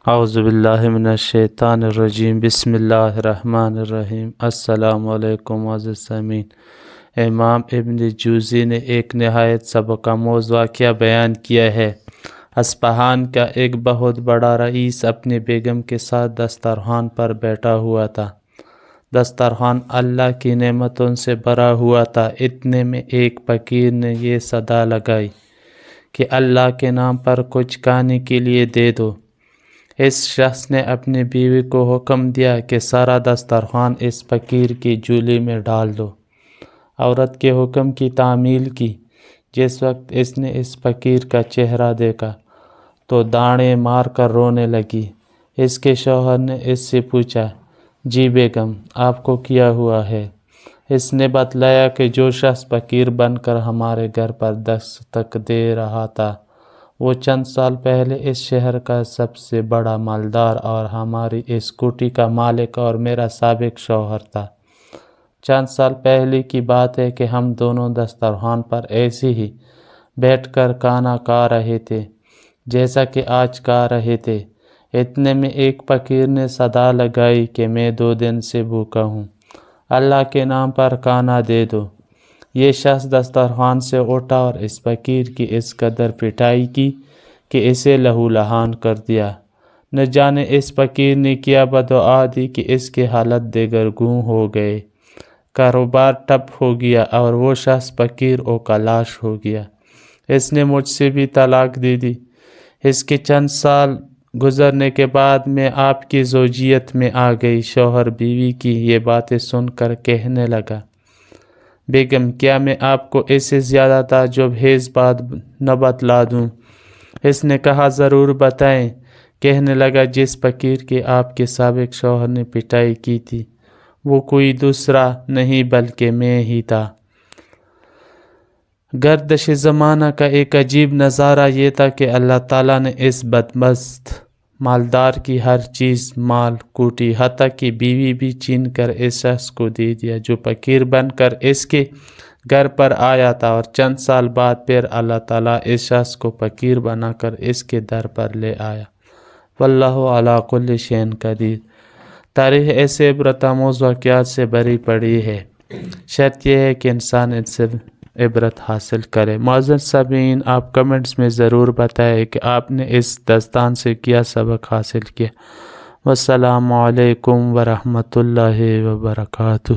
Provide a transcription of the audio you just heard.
اعوذ باللہ من الشیطان الرجیم بسم اللہ الرحمن الرحیم۔ السلام علیکم عزیز سامعین۔ امام ابن جوزی نے ایک نہایت سبق آموز واقعہ بیان کیا ہے۔ اصفہان کا ایک بہت بڑا رئیس اپنی بیگم کے ساتھ دسترخوان پر بیٹھا ہوا تھا۔ دسترخوان اللہ کی نعمتوں سے بھرا ہوا تھا۔ اتنے میں ایک فقیر نے یہ صدا لگائی کہ اللہ کے نام پر کچھ کھانے کے لیے دے دو۔ اس شخص نے اپنی بیوی کو حکم دیا کہ سارا دسترخوان اس فقیر کی جھولی میں ڈال دو۔ عورت کے حکم کی تعمیل کی۔ جس وقت اس نے اس فقیر کا چہرہ دیکھا تو داڑیں مار کر رونے لگی۔ اس کے شوہر نے اس سے پوچھا، جی بیگم، آپ کو کیا ہوا ہے؟ اس نے بتلایا کہ جو شخص فقیر بن کر ہمارے گھر پر دستک دے رہا تھا وہ چند سال پہلے اس شہر کا سب سے بڑا مالدار اور ہماری اس کوٹھی کا مالک اور میرا سابق شوہر تھا۔ چند سال پہلے کی بات ہے کہ ہم دونوں دسترخوان پر ایسے ہی بیٹھ کر کھانا کھا رہے تھے جیسا کہ آج کھا رہے تھے۔ اتنے میں ایک فقیر نے صدا لگائی کہ میں 2 دن سے بھوکا ہوں، اللہ کے نام پر کھانا دے دو۔ یہ شخص دسترخوان سے اٹھا اور اس فقیر کی اس قدر پٹائی کی کہ اسے لہو لہان کر دیا۔ نہ جانے اس فقیر نے کیا بددعا دی کہ اس کے حالت دگرگوں ہو گئے، کاروبار ٹھپ ہو گیا اور وہ شخص فقیر و کلاش ہو گیا۔ اس نے مجھ سے بھی طلاق دے دی۔ اس کے چند سال گزرنے کے بعد میں آپ کی زوجیت میں آ گئی۔ شوہر بیوی کی یہ باتیں سن کر کہنے لگا، بیگم، کیا میں آپ کو اس سے زیادہ تعجب خیز بات نہ بتلا دوں؟ اس نے کہا، ضرور بتائیں۔ کہنے لگا، جس فقیر کی آپ کے سابق شوہر نے پٹائی کی تھی وہ کوئی دوسرا نہیں بلکہ میں ہی تھا۔ گردش زمانہ کا ایک عجیب نظارہ یہ تھا کہ اللہ تعالیٰ نے اس بدبخت مالدار کی ہر چیز، مال، کوٹھی، حتیٰ کہ بیوی بھی چھین کر اس شخص کو دے دیا جو فقیر بن کر اس کے گھر پر آیا تھا، اور چند سال بعد پھر اللہ تعالیٰ اس شخص کو فقیر بنا کر اس کے در پر لے آیا۔ واللہ علی کل شیء قدیر۔ تاریخ ایسے عبرت آموز واقعات سے بھری پڑی ہے، شرط یہ ہے کہ انسان ان سے عبرت حاصل کرے۔ معزز سامعین، آپ کمنٹس میں ضرور بتائیں کہ آپ نے اس داستان سے کیا سبق حاصل کیا۔ والسلام علیکم ورحمۃ اللہ وبرکاتہ۔